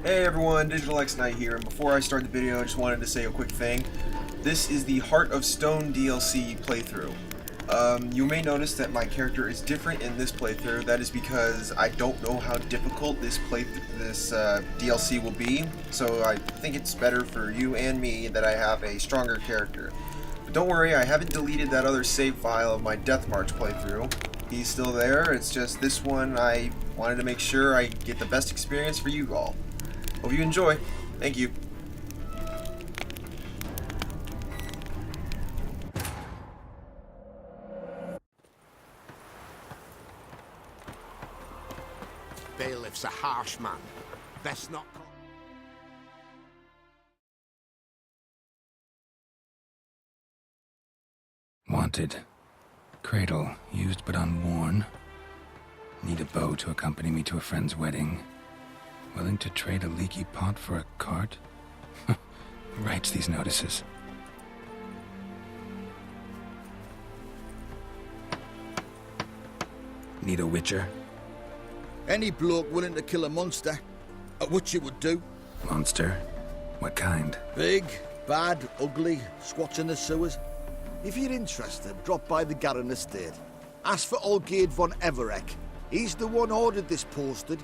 Hey everyone, Digital X Knight here, and before I start the video, I just wanted to say a quick thing. This is the Heart of Stone DLC playthrough. You may notice that my character is different in this playthrough. That is because I don't know how difficult this DLC will be, so I think it's better for you and me that I have a stronger character. But don't worry, I haven't deleted that other save file of my Death March playthrough. He's still there, it's just this one I wanted to make sure I get the best experience for you all. Hope you enjoy. Thank you. Bailiff's a harsh man. Best not... Wanted. Cradle, used but unworn. Need a bow to accompany me to a friend's wedding. Willing to trade a leaky pot for a cart? Who writes these notices? Need a witcher? Any bloke willing to kill a monster, which you would do. Monster? What kind? Big, bad, ugly, squats in the sewers. If you're interested, drop by the Garren estate. Ask for Olgierd von Everec. He's the one ordered this posted.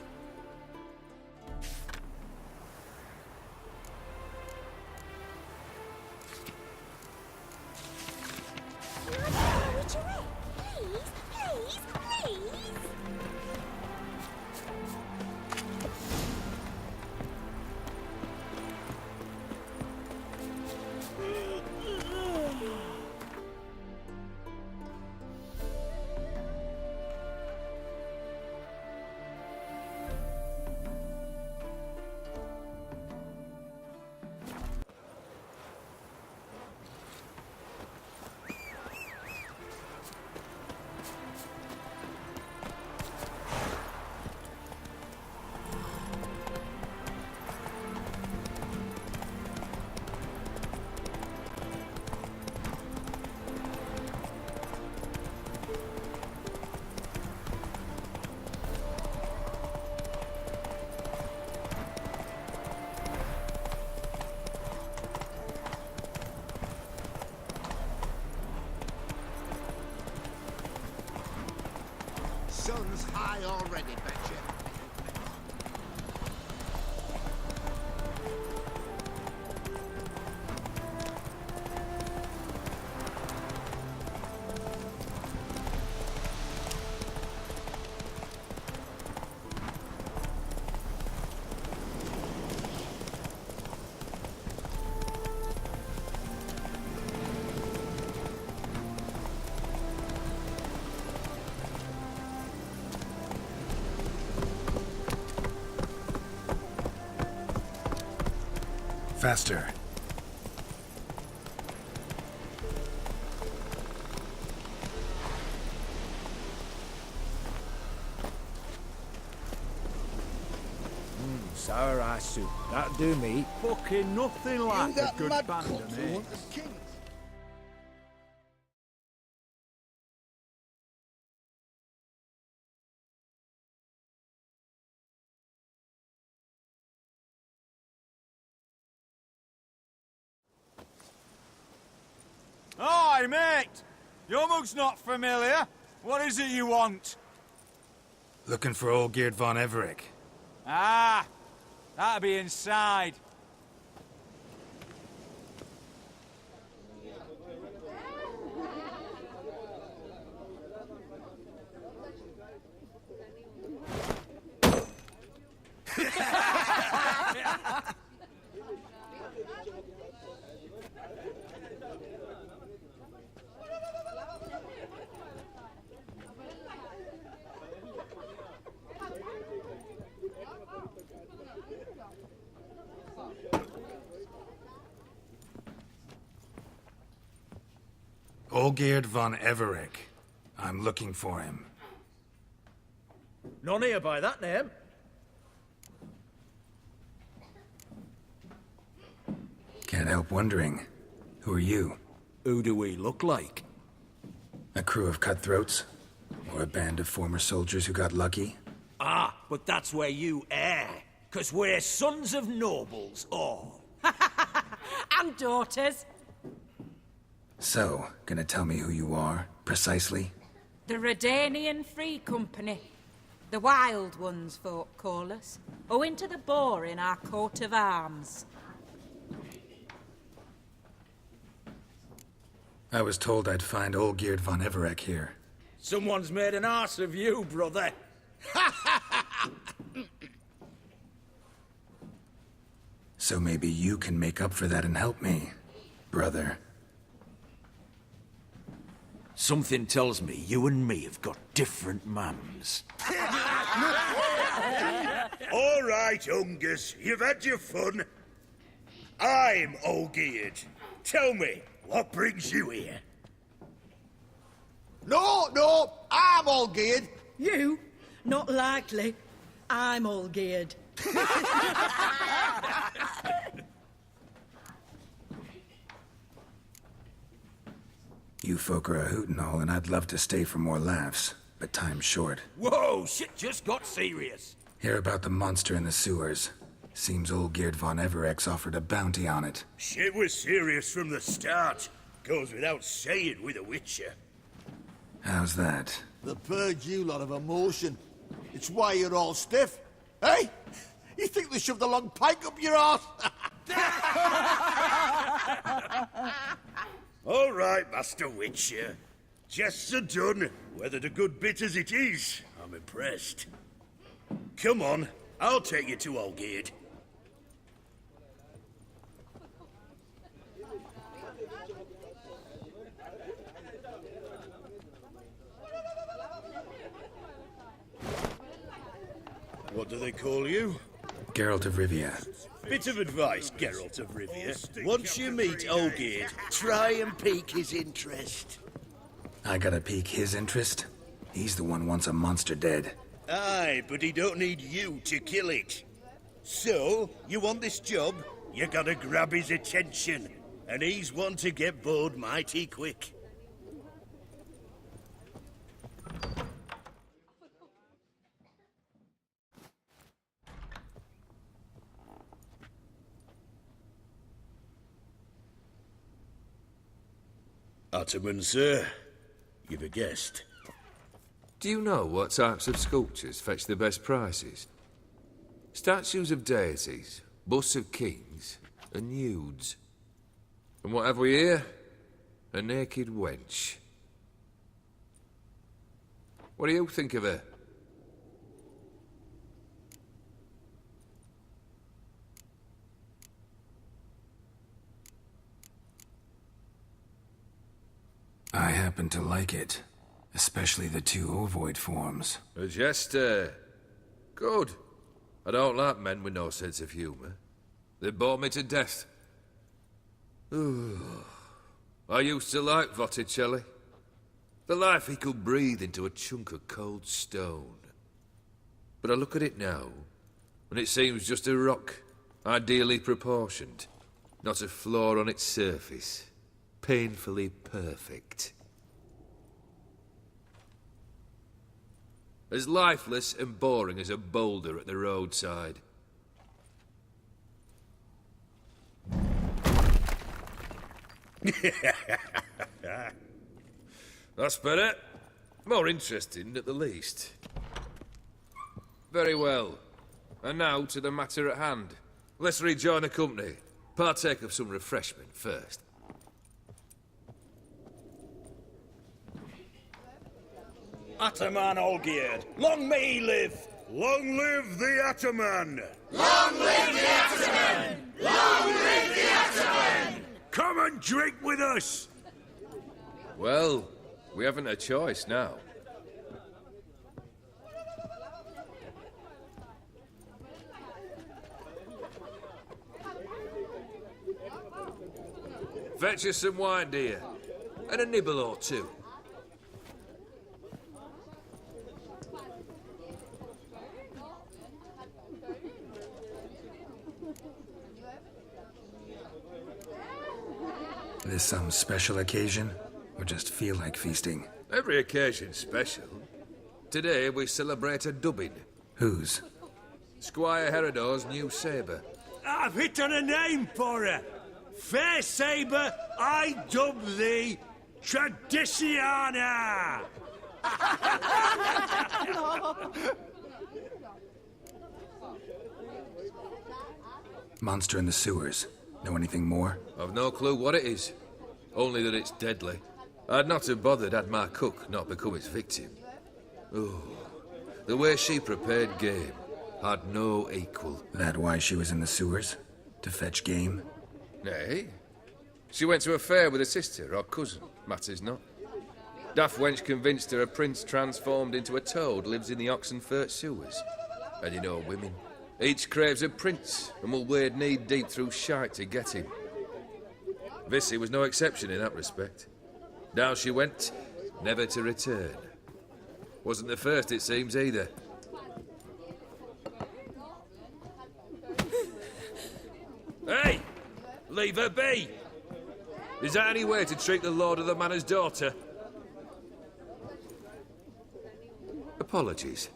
Sun's high already, betcha. Faster. Sour eye soup. That'd do me. Fucking nothing like a good mad band cunt of who mates. wanted kings. Hi, mate! Your mug's not familiar. What is it you want? Looking for Olgierd von Everec. Ah, that'll be inside. Olgierd von Everec. I'm looking for him. None here by that name. Can't help wondering. Who are you? Who do we look like? A crew of cutthroats? Or a band of former soldiers who got lucky? Ah, but that's where you err. 'Cause we're sons of nobles, all. And daughters. So, gonna tell me who you are, precisely? The Redanian Free Company. The Wild Ones, folk call us. Owing to the boar in our coat of arms. I was told I'd find Olgierd von Everec here. Someone's made an arse of you, brother. So maybe you can make up for that and help me, brother. Something tells me you and me have got different mums. All right, Ungus, you've had your fun. I'm Olgierd. Tell me, what brings you here? No, I'm all geared. You? Not likely. I'm all geared. You folk are a hoot and all, and I'd love to stay for more laughs, but time's short. Whoa, shit just got serious. Hear about the monster in the sewers. Seems Olgierd von Everec's offered a bounty on it. Shit was serious from the start. Goes without saying with a Witcher. How's that? The purge you lot of emotion. It's why you're all stiff. Hey? You think they shoved a long pike up your arse? All right, Master Witcher. Jests are done. Weathered a good bit as it is. I'm impressed. Come on, I'll take you to Olgierd. What do they call you? Geralt of Rivia. Bit of advice, Geralt of Rivia. Once you meet Olgierd, try and pique his interest. I gotta pique his interest? He's the one wants a monster dead. Aye, but he don't need you to kill it. So, you want this job? You gotta grab his attention. And he's one to get bored mighty quick. Ataman, sir. You've a guest. Do you know what types of sculptures fetch the best prices? Statues of deities, busts of kings, and nudes. And what have we here? A naked wench. What do you think of her? I happen to like it. Especially the two ovoid forms. A jester. Good. I don't like men with no sense of humour. They bore me to death. I used to like Botticelli. The life he could breathe into a chunk of cold stone. But I look at it now, and it seems just a rock, ideally proportioned. Not a flaw on its surface. Painfully perfect. As lifeless and boring as a boulder at the roadside. That's better. More interesting, at the least. Very well. And now to the matter at hand. Let's rejoin the company. Partake of some refreshment first. Ataman Olgierd, long may he live! Long live the Ataman! Long live the Ataman! Long live the Ataman! Come and drink with us! Well, we haven't a choice now. Fetch us some wine, dear. And a nibble or two. This some special occasion? Or just feel like feasting? Every occasion's special. Today we celebrate a dubbing. Whose? Squire Herodor's new sabre. I've hit on a name for her. Fair Sabre, I dub thee Tradiciana! Monster in the sewers. Know anything more? I've no clue what it is. Only that it's deadly. I'd not have bothered had my cook not become its victim. Oh, the way she prepared game had no equal. That why she was in the sewers? To fetch game? Nay. She went to a fair with a sister or cousin, matters not. Daft wench convinced her a prince transformed into a toad lives in the Oxenfurt sewers. And you know women. Each craves a prince and will wade knee-deep through shite to get him. Vissy was no exception in that respect. Down she went, never to return. Wasn't the first, it seems, either. Hey! Leave her be! Is that any way to treat the lord of the manor's daughter? Apologies.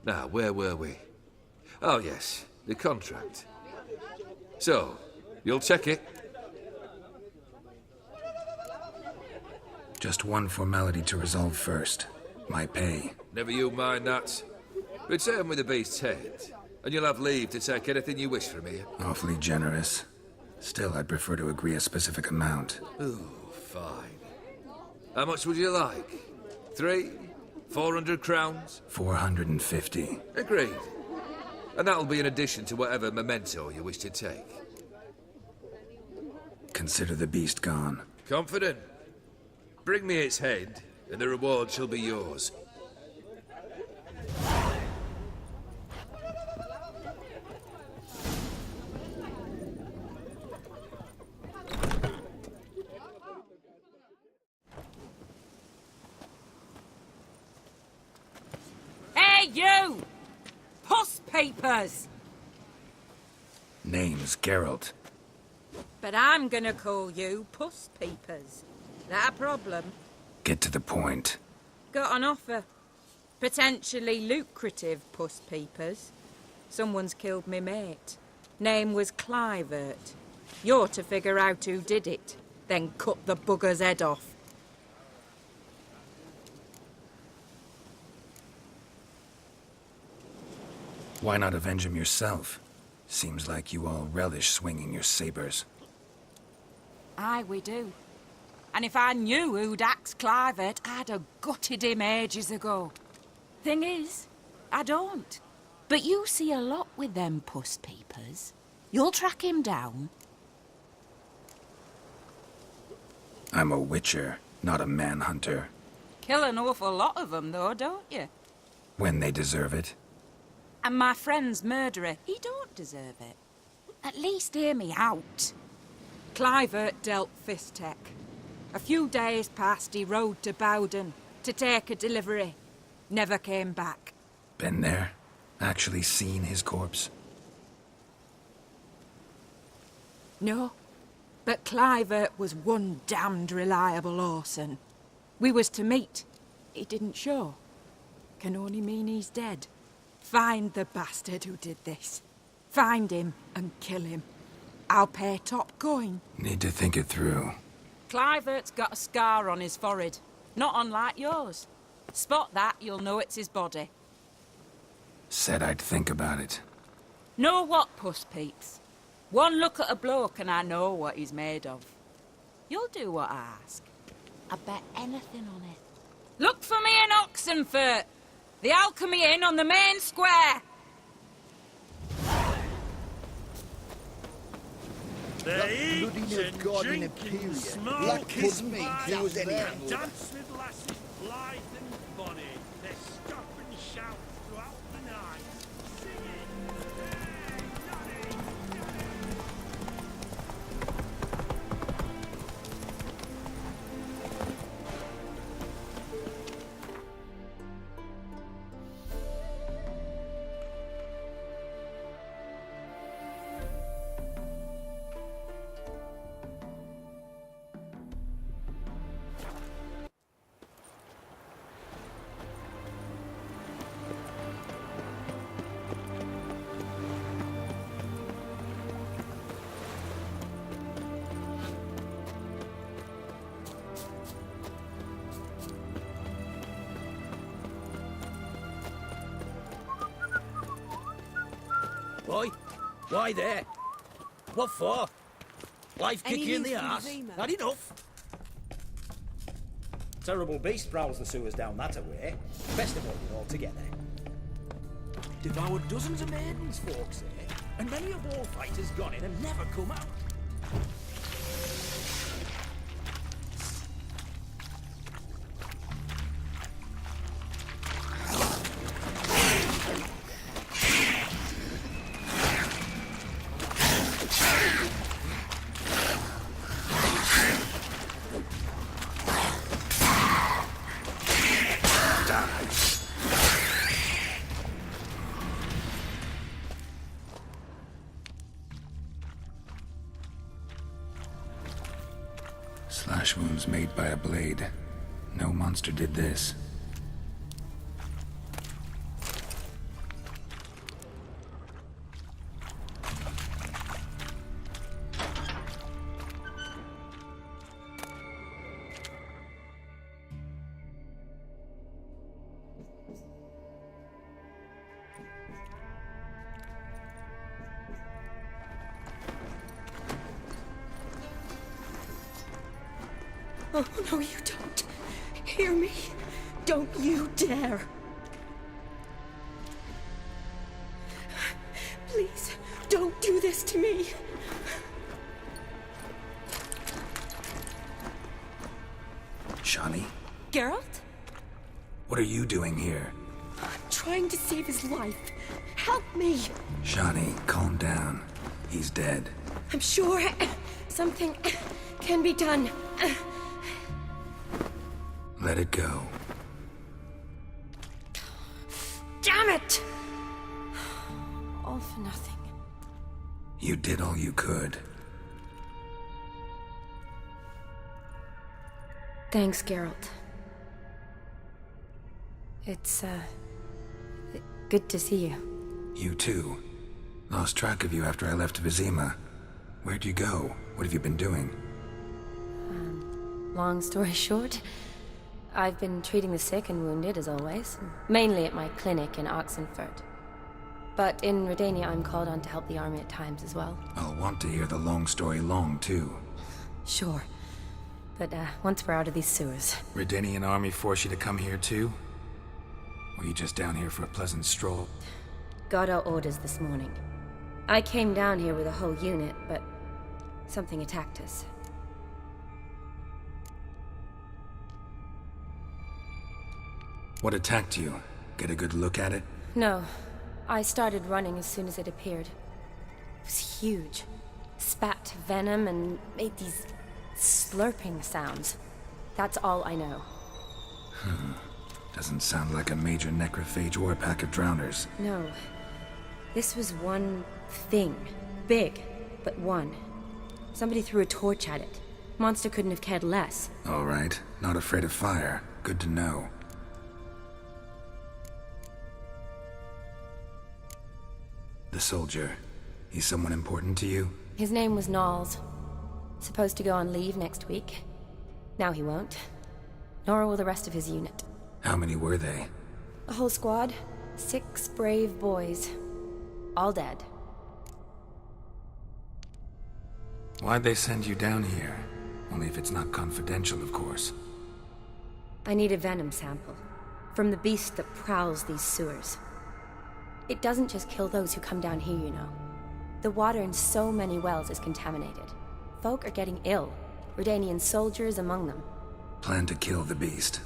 Now, where were we? Oh, yes, the contract. So, you'll check it? Just one formality to resolve first. My pay. Never you mind that. Return with the beast's head, and you'll have leave to take anything you wish from here. Awfully generous. Still, I'd prefer to agree a specific amount. Ooh, fine. How much would you like? 3? 400 crowns? 450. Agreed. And that'll be in addition to whatever memento you wish to take. Consider the beast gone. Confident? Bring me its head, and the reward shall be yours. Hey, you! Puss papers! Name's Geralt. But I'm gonna call you Puss Peepers. That a problem? Get to the point. Got an offer. Potentially lucrative Puss Peepers. Someone's killed me mate. Name was Clivert. You're to figure out who did it, then cut the bugger's head off. Why not avenge him yourself? Seems like you all relish swinging your sabers. Aye, we do. And if I knew who'd axed Clivert, I'd have gutted him ages ago. Thing is, I don't. But you see a lot with them Puss Peepers. You'll track him down. I'm a witcher, not a manhunter. Kill an awful lot of them, though, don't you? When they deserve it. And my friend's murderer, he don't deserve it. At least hear me out. Clivert dealt Fistek. A few days past, he rode to Bowden to take a delivery. Never came back. Been there? Actually seen his corpse? No. But Clivert was one damned reliable Orson. We was to meet. He didn't show. Can only mean he's dead. Find the bastard who did this. Find him and kill him. I'll pay top coin. Need to think it through. Clivert's got a scar on his forehead. Not unlike yours. Spot that, you'll know it's his body. Said I'd think about it. Know what, Puss Peeps? One look at a bloke and I know what he's made of. You'll do what I ask. I bet anything on it. Look for me in Oxenfurt! The Alchemy Inn on the main square! They eat bloody and Nilfgaardian drink Imperium. and smoke Black and pudding meat buy goes and anyhow. dance with lasses blithe and bonny. They stop and shout throughout the night, singing, "Hey, Johnny, Johnny." Boy, why there? What for? Life kick Any you in news the from arse? Zima? Not enough. Terrible beast prowls the sewers down that away. Best avoid it altogether. Devoured dozens of maidens, folks say, and many a war fighter's gone in and never come out. Slash wounds made by a blade. No monster did this. Oh, no, you don't. Hear me? Don't you dare. Please, don't do this to me. Shani, Geralt? what are you doing here? I'm trying to save his life. Help me. Shani, calm down. He's dead. I'm sure something can be done. Let it go. Damn it! All for nothing. You did all you could. Thanks, Geralt. It's, good to see you. You too. Lost track of you after I left Vizima. Where'd you go? What have you been doing? Long story short, I've been treating the sick and wounded, as always. Mainly at my clinic in Oxenfurt. But in Redania, I'm called on to help the army at times as well. I'll want to hear the long story long, too. Sure. But, once we're out of these sewers... Redanian army force you to come here, too? Or you just down here for a pleasant stroll? Got our orders this morning. I came down here with a whole unit, but... something attacked us. What attacked you? Get a good look at it? No. I started running as soon as it appeared. It was huge. Spat venom and made these slurping sounds. That's all I know. Doesn't sound like a major necrophage or a pack of drowners. No. This was one thing. Big, but one. Somebody threw a torch at it. Monster couldn't have cared less. All right. Not afraid of fire. Good to know. The soldier. He's someone important to you? His name was Knowles. Supposed to go on leave next week. Now he won't. Nor will the rest of his unit. How many were they? A whole squad. 6 brave boys. All dead. Why'd they send you down here? Only if it's not confidential, of course. I need a venom sample. From the beast that prowls these sewers. It doesn't just kill those who come down here, you know. The water in so many wells is contaminated. Folk are getting ill. Redanian soldiers among them. Plan to kill the beast.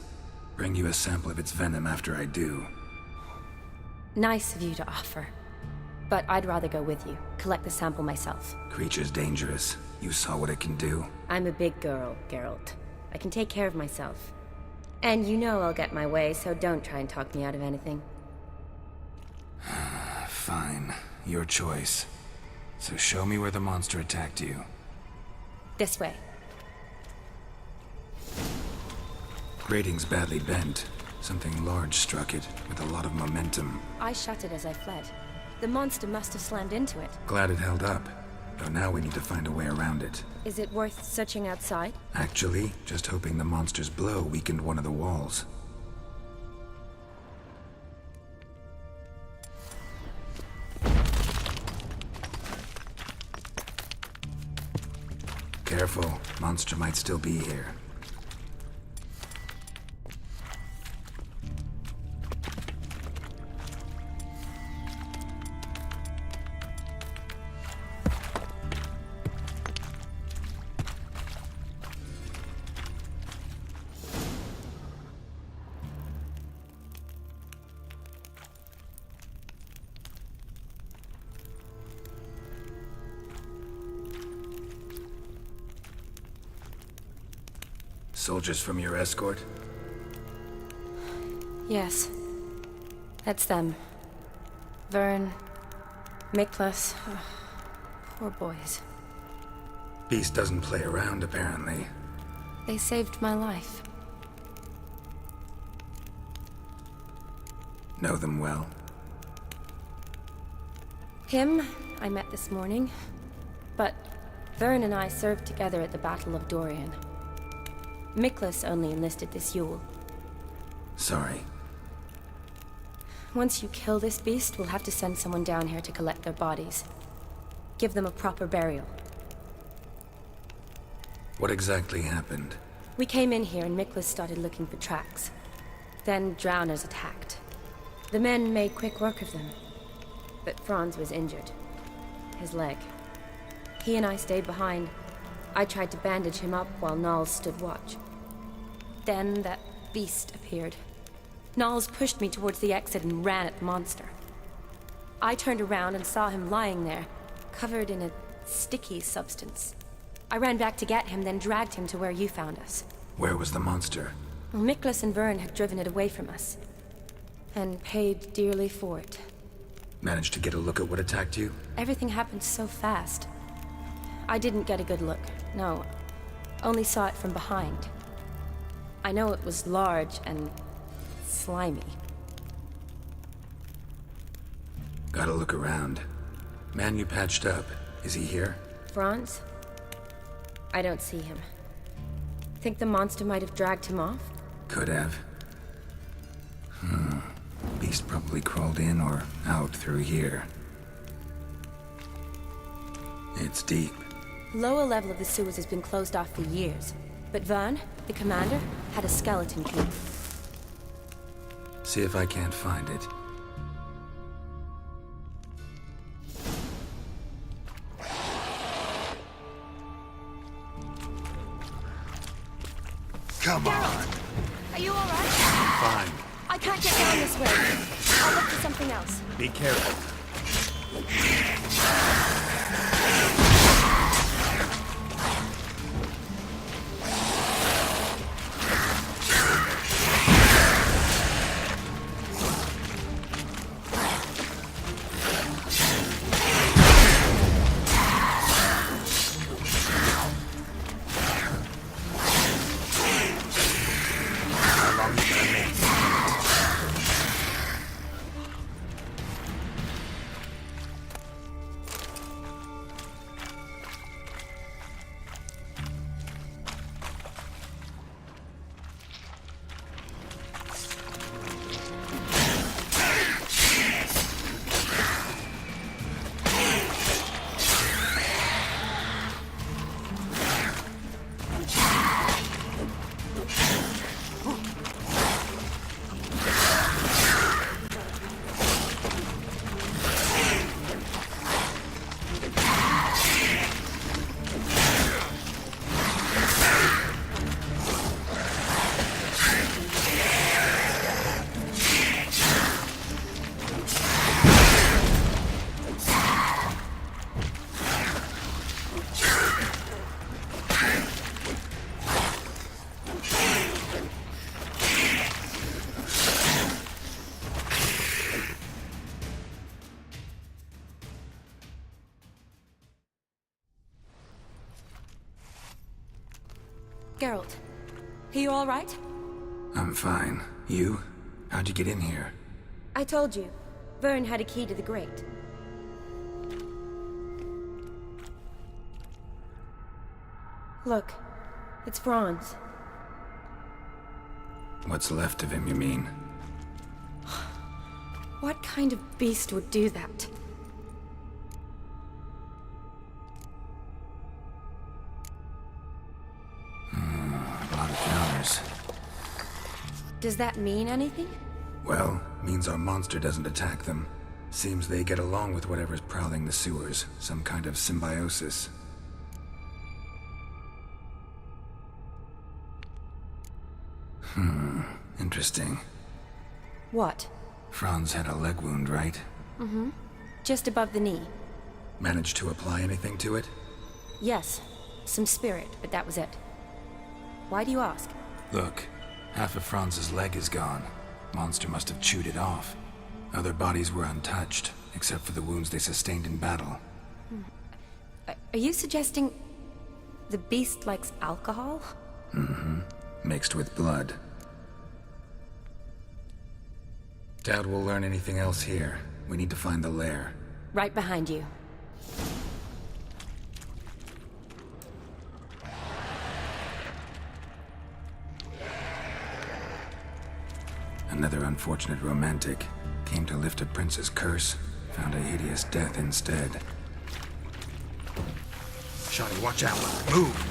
Bring you a sample of its venom after I do. Nice of you to offer. But I'd rather go with you. Collect the sample myself. Creature's dangerous. You saw what it can do. I'm a big girl, Geralt. I can take care of myself. And you know I'll get my way, so don't try and talk me out of anything. Fine. Your choice. So show me where the monster attacked you. This way. Grating's badly bent. Something large struck it, with a lot of momentum. I shut it as I fled. The monster must have slammed into it. Glad it held up. Though now we need to find a way around it. Is it worth searching outside? Actually, just hoping the monster's blow weakened one of the walls. Careful, monster might still be here. Soldiers from your escort? Yes. That's them. Vern, Miklas. Poor boys. Beast doesn't play around, apparently. They saved my life. Know them well? Him, I met this morning. But Vern and I served together at the Battle of Dorian. Miklas only enlisted this Yule. Sorry. Once you kill this beast, we'll have to send someone down here to collect their bodies. Give them a proper burial. What exactly happened? We came in here and Miklas started looking for tracks. Then drowners attacked. The men made quick work of them. But Franz was injured. His leg. He and I stayed behind. I tried to bandage him up while Nals stood watch. Then that beast appeared. Nals pushed me towards the exit and ran at the monster. I turned around and saw him lying there, covered in a sticky substance. I ran back to get him, then dragged him to where you found us. Where was the monster? Well, Miklas and Vern had driven it away from us. And paid dearly for it. Managed to get a look at what attacked you? Everything happened so fast. I didn't get a good look, no. Only saw it from behind. I know it was large and slimy. Gotta look around. Man you patched up, is he here? Franz? I don't see him. Think the monster might have dragged him off? Could have. Beast probably crawled in or out through here. It's deep. Lower level of the sewers has been closed off for years. But Vern, the commander, had a skeleton key. See if I can't find it. Come on! Are you alright? Fine. I can't get down this way. I'll look for something else. Be careful. Geralt, are you all right? I'm fine. You? How'd you get in here? I told you. Vern had a key to the grate. Look, it's Franz. What's left of him, you mean? What kind of beast would do that? Does that mean anything? Well, means our monster doesn't attack them. Seems they get along with whatever's prowling the sewers. Some kind of symbiosis. Interesting. What? Franz had a leg wound, right? Mm-hmm. Just above the knee. Managed to apply anything to it? Yes. Some spirit, but that was it. Why do you ask? Look, half of Franz's leg is gone. Monster must have chewed it off. Other bodies were untouched, except for the wounds they sustained in battle. Are you suggesting the beast likes alcohol? Mm-hmm. Mixed with blood. Doubt we'll learn anything else here. We need to find the lair. Right behind you. Another unfortunate romantic. Came to lift a prince's curse, found a hideous death instead. Shawnee, watch out! Move!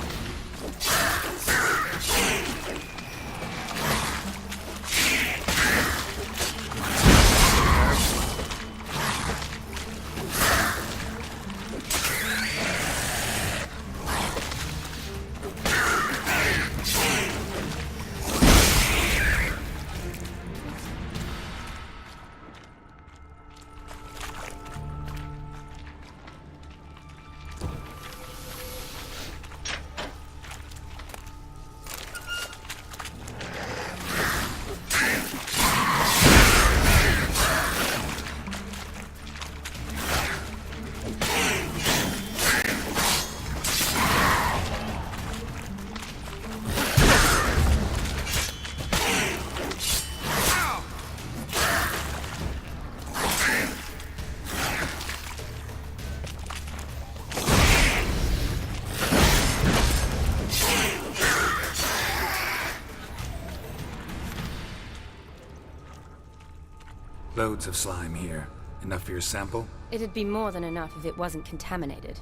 Loads of slime here. Enough for your sample? It'd be more than enough if it wasn't contaminated.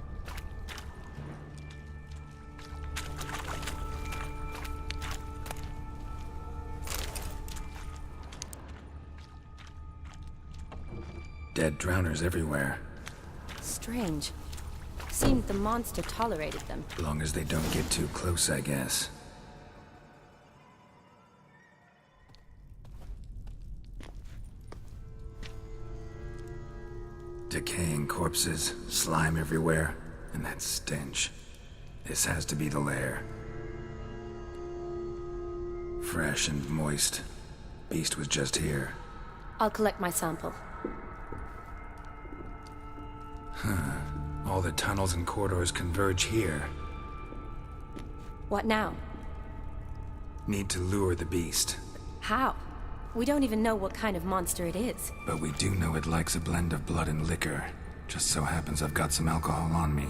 Dead drowners everywhere. Strange. Seemed the monster tolerated them. As long as they don't get too close, I guess. Decaying corpses, slime everywhere, and that stench. This has to be the lair. Fresh and moist. Beast was just here. I'll collect my sample. All the tunnels and corridors converge here. What now? Need to lure the beast. How? We don't even know what kind of monster it is. But we do know it likes a blend of blood and liquor. Just so happens I've got some alcohol on me.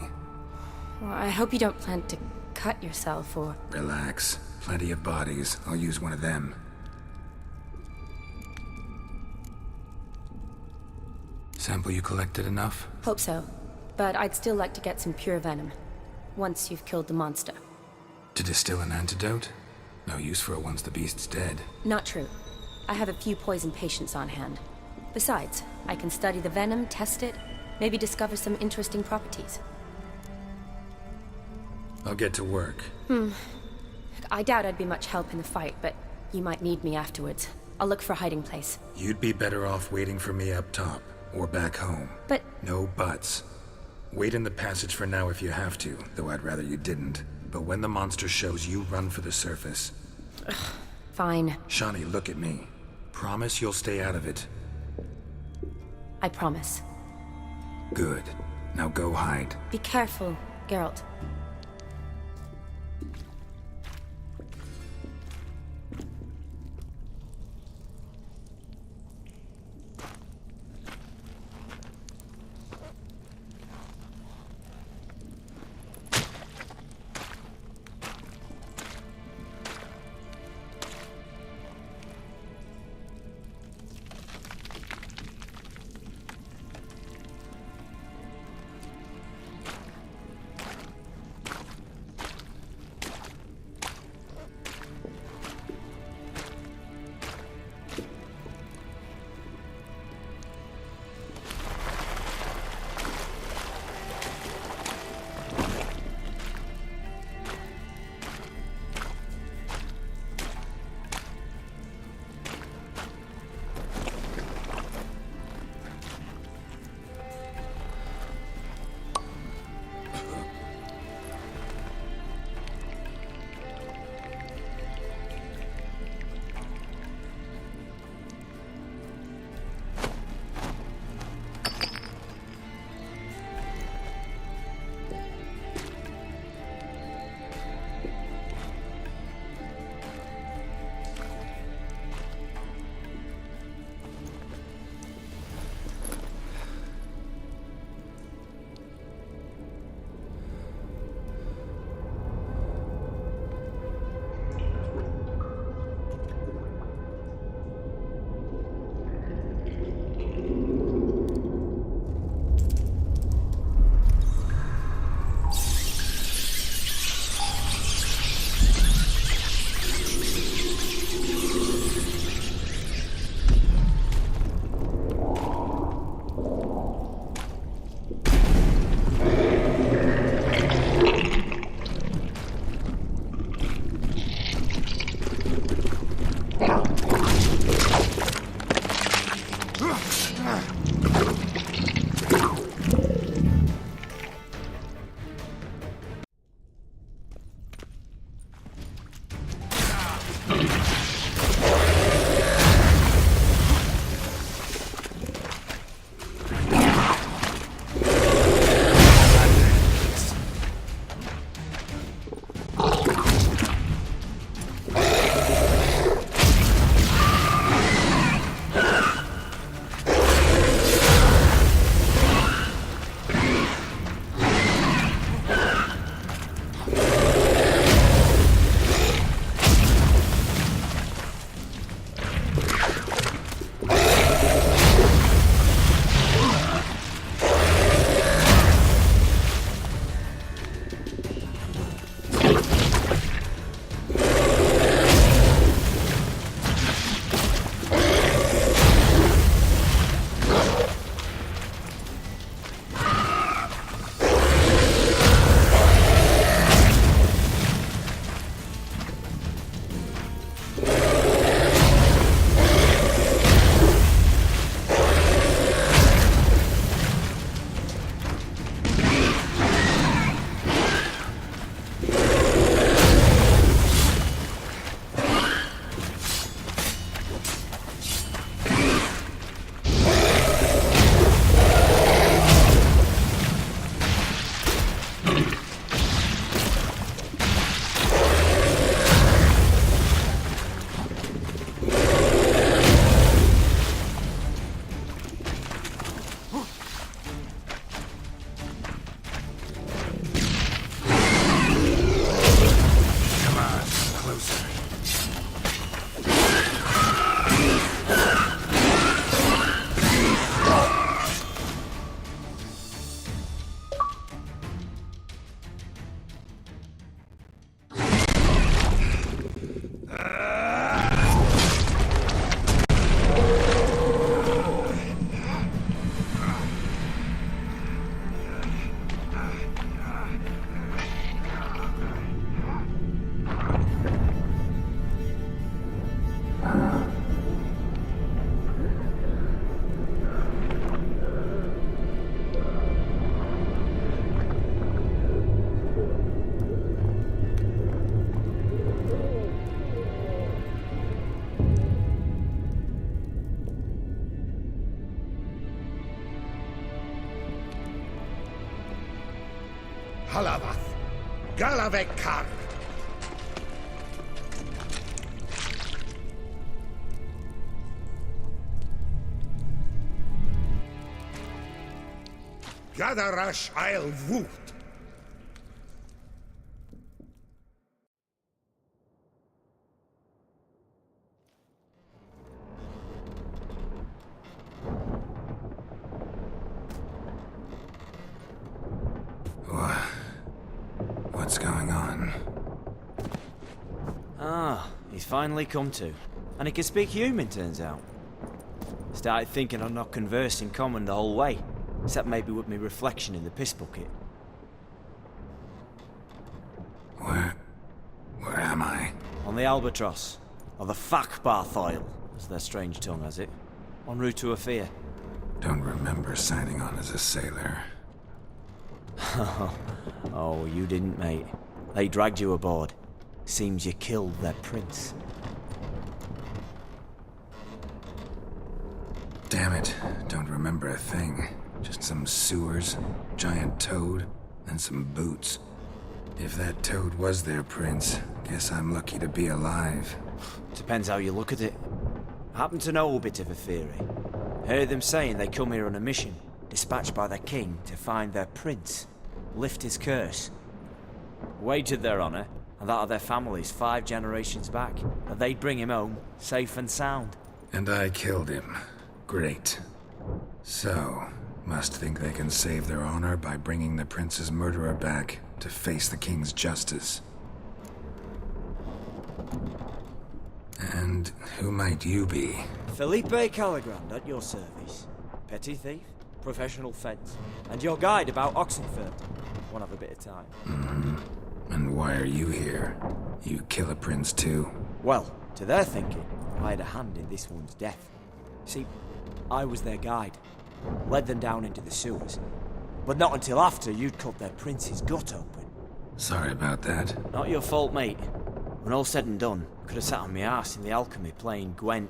Well, I hope you don't plan to cut yourself or... Relax. Plenty of bodies. I'll use one of them. Sample you collected enough? Hope so. But I'd still like to get some pure venom. Once you've killed the monster. To distill an antidote? No use for it once the beast's dead. Not true. I have a few poison patients on hand. Besides, I can study the venom, test it, maybe discover some interesting properties. I'll get to work. I doubt I'd be much help in the fight, but you might need me afterwards. I'll look for a hiding place. You'd be better off waiting for me up top, or back home. But... No buts. Wait in the passage for now if you have to, though I'd rather you didn't. But when the monster shows, you run for the surface. Fine. Shawnee, look at me. Promise you'll stay out of it. I promise. Good. Now go hide. Be careful, Geralt. Halavath, Galavek Kar. Gadarash Isle Woot. What's going on? Ah, he's finally come to. And he can speak human, turns out. Started thinking I'd not conversed in common the whole way, except maybe with me reflection in the piss bucket. Where am I? On the Albatross, or the Fakbarth Isle, as their strange tongue has it. En route to Ophir. Don't remember signing on as a sailor. Oh, you didn't, mate. They dragged you aboard. Seems you killed their prince. Damn it, don't remember a thing. Just some sewers, giant toad, and some boots. If that toad was their prince, guess I'm lucky to be alive. Depends how you look at it. I happen to know a bit of a theory. Heard them saying they come here on a mission, dispatched by their king to find their prince, lift his curse. Wagered their honor, and that of their families 5 generations back, that they'd bring him home, safe and sound. And I killed him. Great. So, must think they can save their honor by bringing the prince's murderer back to face the king's justice. And who might you be? Felipe Caligrand at your service. Petty thief, professional fence, and your guide about Oxenfurt. Won't have a bit of time. Mm-hmm. And why are you here? You kill a prince too? Well, to their thinking, I had a hand in this one's death. See, I was their guide. Led them down into the sewers. But not until after you'd cut their prince's gut open. Sorry about that. Not your fault, mate. When all said and done, could have sat on my arse in the alchemy playing Gwent.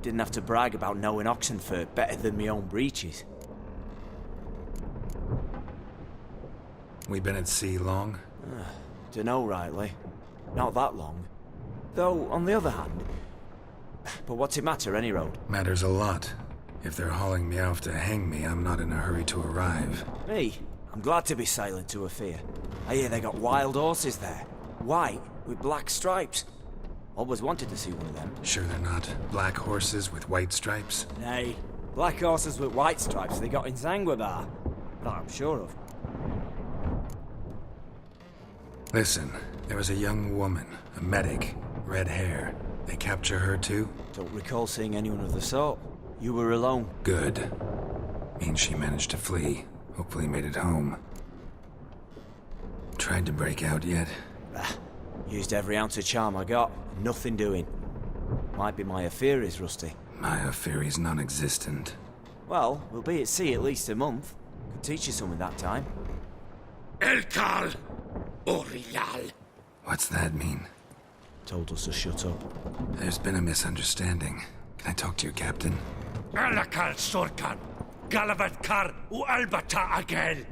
Didn't have to brag about knowing Oxenfurt better than my own breeches. We been at sea long? Dunno rightly. Not that long. Though, on the other hand... But what's it matter, any road? Matters a lot. If they're hauling me off to hang me, I'm not in a hurry to arrive. Me? I'm glad to be sailing to Ophir. I hear they got wild horses there. White, with black stripes. Always wanted to see one of them. Sure they're not black horses with white stripes? Nay, black horses with white stripes they got in Zanguebar. That I'm sure of. Listen, there was a young woman, a medic, red hair. They capture her too? Don't recall seeing anyone of the sort. You were alone. Good. Means she managed to flee. Hopefully made it home. Tried to break out yet? Used every ounce of charm I got. Nothing doing. Might be my Ophiri's rusty. My Ophiri's non-existent. Well, we'll be at sea at least a month. Could teach you something that time. Elkal Orial. What's that mean? Told us to shut up. There's been a misunderstanding. Can I talk to your captain? Alakal Sorkan. Galavat Kar U Albata Agel.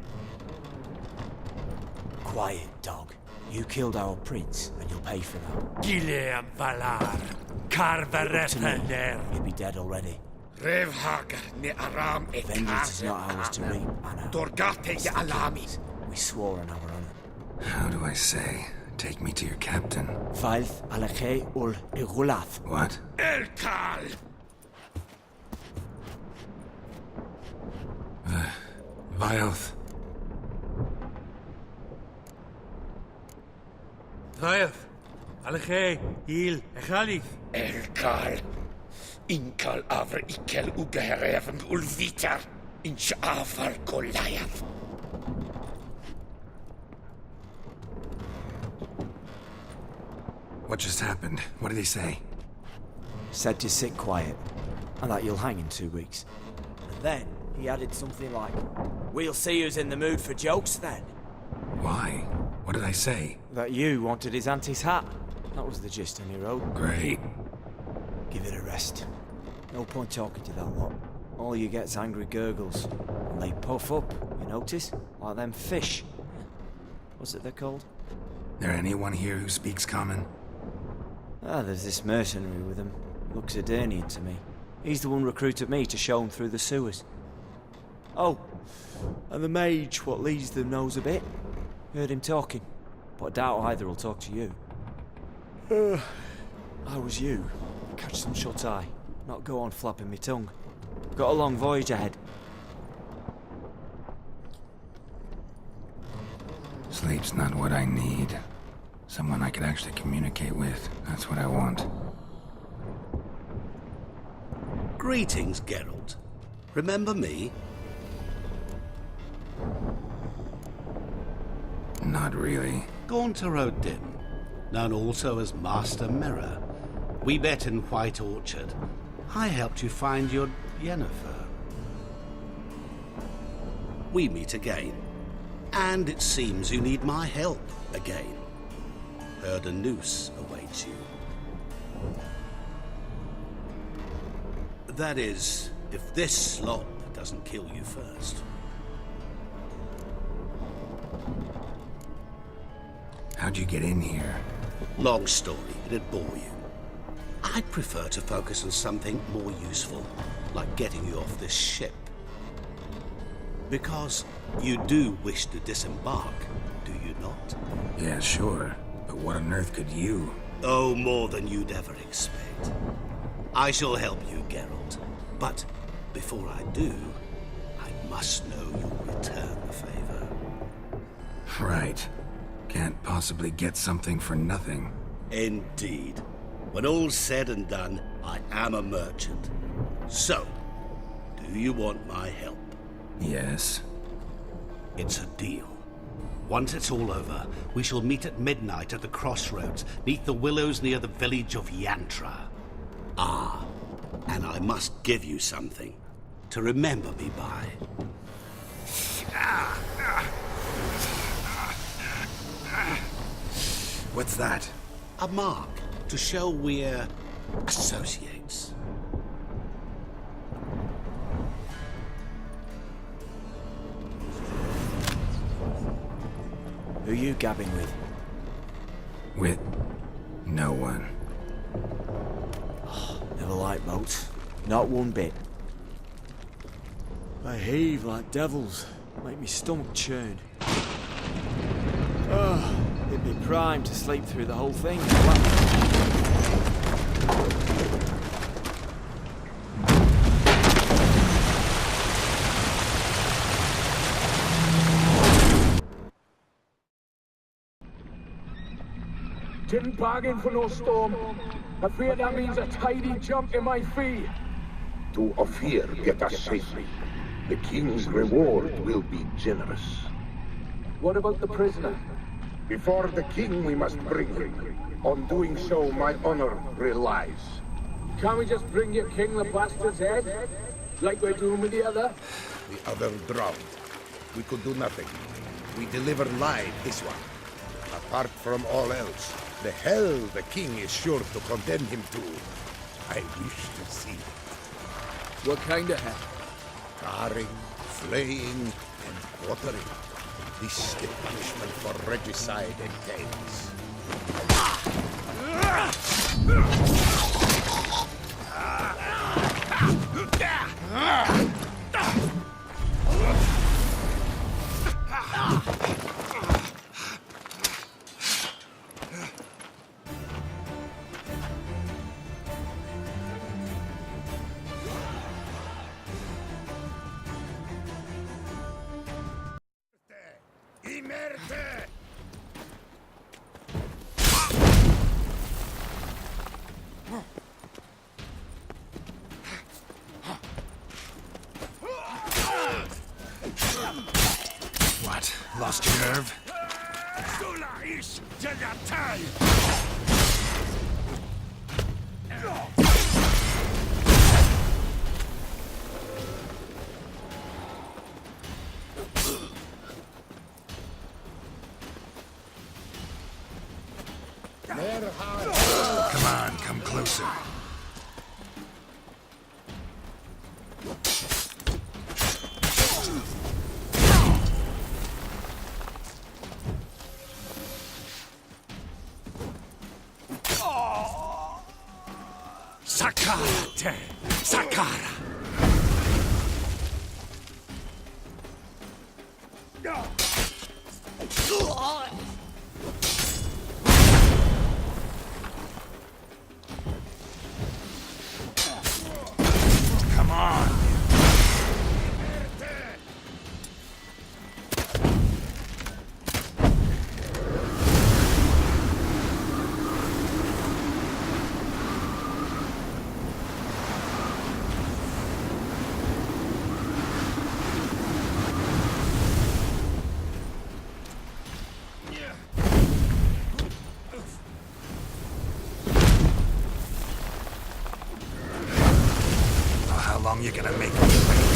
Quiet, dog. You killed our prince, and you'll pay for that. Gileam Valar. Karvarethener. You'd be dead already. Revhag ne Aram et Vengeance is not ours to reap, Anna. Dorgate ya Alami. We swore on our honor. How do I say? Take me to your captain. Faith Alakhe ul Igulath. What? Elkal! Vioth. Vioth. Alakhe. Il. Echalith. Elkal. Inkal avr ikel ugehereven ulvitar. Inch afal Goliath. What just happened? What did he say? Said to sit quiet, and that you'll hang in 2 weeks. And then he added something like, "We'll see who's in the mood for jokes then." Why? What did I say? That you wanted his auntie's hat. That was the gist on your own. Great. Give it a rest. No point talking to that lot. All you get's angry gurgles. And they puff up, you notice? Like them fish. What's it they're called? There anyone here who speaks common? Ah, there's this mercenary with him. Looks Edirnian to me. He's the one recruited me to show him through the sewers. Oh, and the mage what leads them knows a bit. Heard him talking, but I doubt either will talk to you. I was you. Catch some shut eye. Not go on flapping me tongue. Got a long voyage ahead. Sleep's not what I need. Someone I could actually communicate with. That's what I want. Greetings, Geralt. Remember me? Not really. Gaunter O'Dim, known also as Master Mirror. We met in White Orchard. I helped you find your Yennefer. We meet again. And it seems you need my help again. Heard a noose awaits you. That is, if this slop doesn't kill you first. How'd you get in here? Long story, it'd bore you. I'd prefer to focus on something more useful, like getting you off this ship. Because you do wish to disembark, do you not? Yeah, sure. But what on earth could you? Oh, more than you'd ever expect. I shall help you, Geralt. But before I do, I must know you'll return the favor. Right. Can't possibly get something for nothing. Indeed. When all's said and done, I am a merchant. So, do you want my help? Yes. It's a deal. Once it's all over, we shall meet at midnight at the crossroads, neath the willows near the village of Yantra. Ah, and I must give you something to remember me by. What's that? A mark to show we're associates. Who you gabbing with? With no one. Never liked boats. Not one bit. They heave like devils. Make me stomach churn. It'd be prime to sleep through the whole thing. Didn't bargain for no storm. I fear that means a tidy jump in my fee. To Ophir get us safely. The king's reward will be generous. What about the prisoner? Before the king we must bring him. On doing so, my honor relies. Can't we just bring your king the bastard's head? Like we're doing with the other? The other drowned. We could do nothing. We deliver live this one. Apart from all else, the hell the king is sure to condemn him to. I wish to see it. What kind of hell? Carring, flaying, and quartering. This the punishment for regicide entails. What? Lost your nerve? Come on, come closer. Morte! Sakara! Come on. How long you gonna make me wait?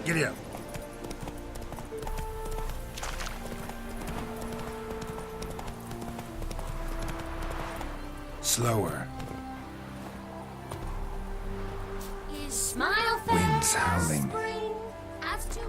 Giddy up. Slower. His smile Winds howling. spring as to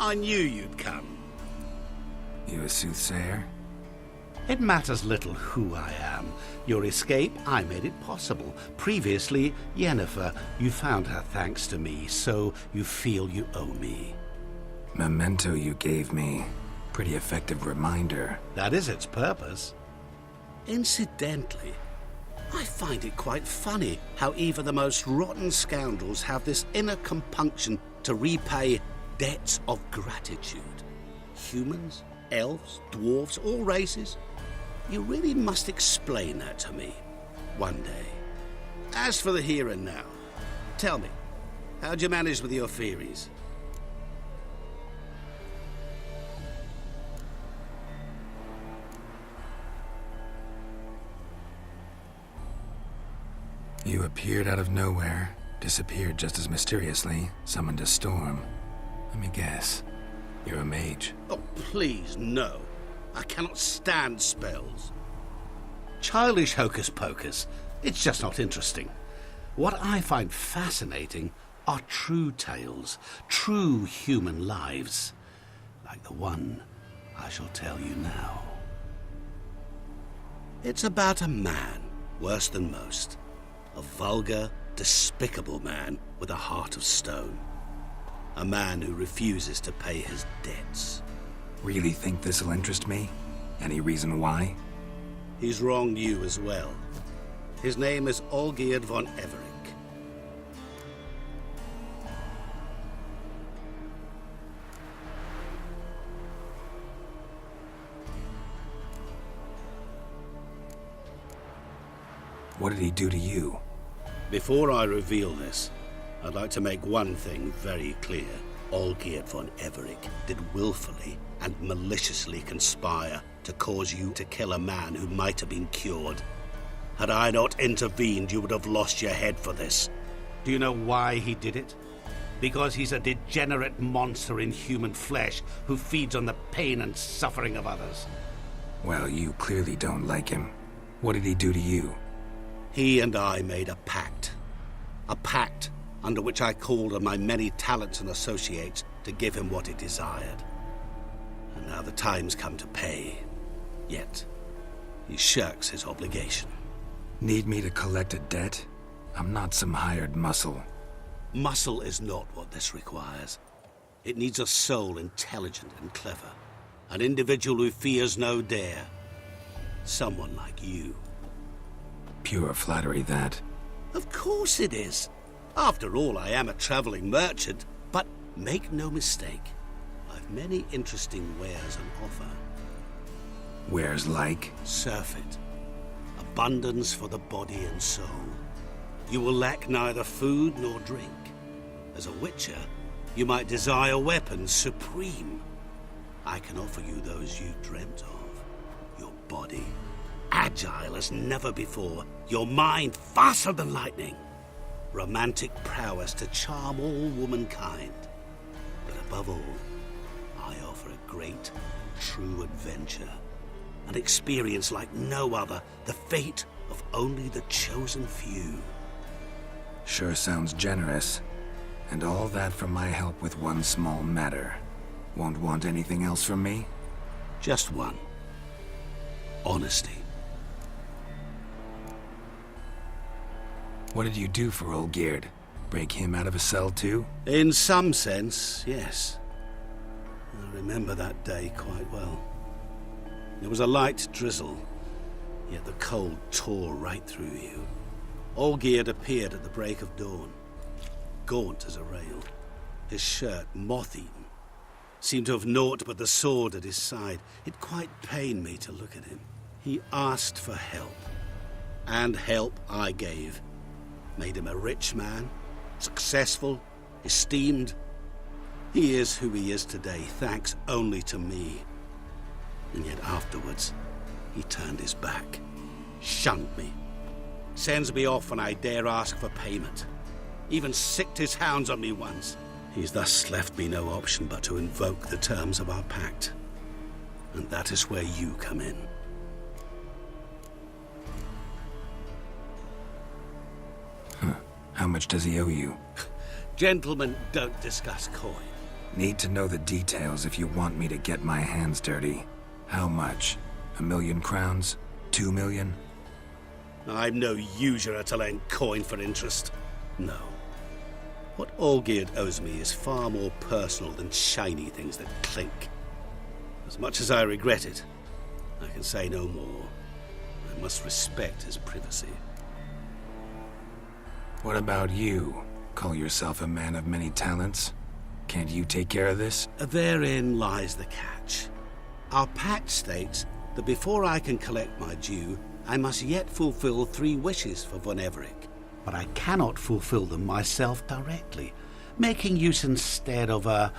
I knew you'd come. You a soothsayer? It matters little who I am. Your escape, I made it possible. Previously, Yennefer, you found her thanks to me, so you feel you owe me. Memento you gave me. Pretty effective reminder. That is its purpose. Incidentally, I find it quite funny how even the most rotten scoundrels have this inner compunction to repay debts of gratitude. Humans, elves, dwarves, all races. You really must explain that to me one day. As for the here and now, tell me, how'd you manage with your theories? You appeared out of nowhere, disappeared just as mysteriously, summoned a storm. Let me guess. You're a mage. Oh, please, no. I cannot stand spells. Childish hocus pocus. It's just not interesting. What I find fascinating are true tales, true human lives, like the one I shall tell you now. It's about a man, worse than most. A vulgar, despicable man with a heart of stone. A man who refuses to pay his debts. Really think this'll interest me? Any reason why? He's wronged you as well. His name is Olgierd von Everec. What did he do to you? Before I reveal this, I'd like to make one thing very clear. Olgierd von Everec did willfully and maliciously conspire to cause you to kill a man who might have been cured. Had I not intervened, you would have lost your head for this. Do you know why he did it? Because he's a degenerate monster in human flesh who feeds on the pain and suffering of others. Well, you clearly don't like him. What did he do to you? He and I made a pact. A pact under which I called on my many talents and associates to give him what he desired. And now the time's come to pay. Yet, he shirks his obligation. Need me to collect a debt? I'm not some hired muscle. Muscle is not what this requires. It needs a soul intelligent and clever. An individual who fears no dare. Someone like you. Pure flattery, that. Of course it is. After all, I am a traveling merchant. But make no mistake, I've many interesting wares on offer. Wares like? Surfeit. Abundance for the body and soul. You will lack neither food nor drink. As a witcher, you might desire weapons supreme. I can offer you those you dreamt of. Your body, agile as never before. Your mind, faster than lightning. Romantic prowess to charm all womankind. But above all, I offer a great, true adventure. An experience like no other. The fate of only the chosen few. Sure sounds generous. And all that for my help with one small matter. Won't want anything else from me? Just one. Honesty. What did you do for Olgierd? Break him out of a cell too? In some sense, yes. I remember that day quite well. There was a light drizzle, yet the cold tore right through you. Olgierd appeared at the break of dawn, gaunt as a rail, his shirt moth-eaten, seemed to have naught but the sword at his side. It quite pained me to look at him. He asked for help, and help I gave. Made him a rich man, successful, esteemed. He is who he is today, thanks only to me. And yet afterwards, he turned his back, shunned me, sends me off when I dare ask for payment. Even sicked his hounds on me once. He's thus left me no option but to invoke the terms of our pact. And that is where you come in. How much does he owe you? Gentlemen don't discuss coin. Need to know the details if you want me to get my hands dirty. How much? 1,000,000 crowns? 2 million? I'm no usurer to lend coin for interest. No. What Olgierd owes me is far more personal than shiny things that clink. As much as I regret it, I can say no more. I must respect his privacy. What about you? Call yourself a man of many talents? Can't you take care of this? Therein lies the catch. Our pact states that before I can collect my due, I must yet fulfill 3 wishes for Von Everec. But I cannot fulfill them myself directly, making use instead of a...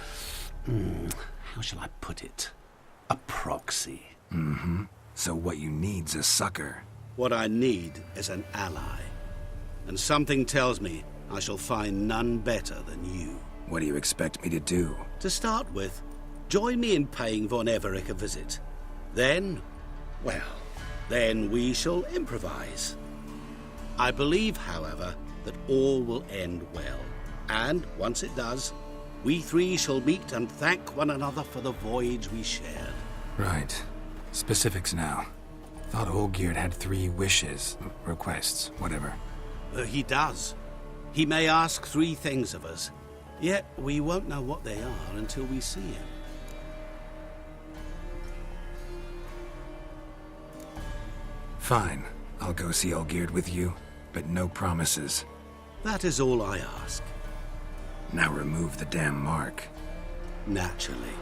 how shall I put it? A proxy. Mm-hmm. So what you need's a sucker. What I need is an ally. And something tells me I shall find none better than you. What do you expect me to do? To start with, join me in paying Von Everec a visit. Then, well, then we shall improvise. I believe, however, that all will end well. And once it does, we 3 shall meet and thank one another for the voyage we shared. Right. Specifics now. Thought Olgierd had 3 wishes, requests, whatever. He does. He may ask 3 things of us, yet we won't know what they are until we see him. Fine. I'll go see Olgierd with you, but no promises. That is all I ask. Now remove the damn mark. Naturally.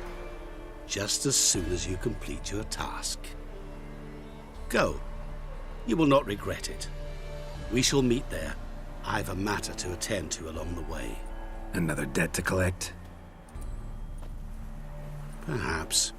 Just as soon as you complete your task. Go. You will not regret it. We shall meet there. I've a matter to attend to along the way. Another debt to collect? Perhaps.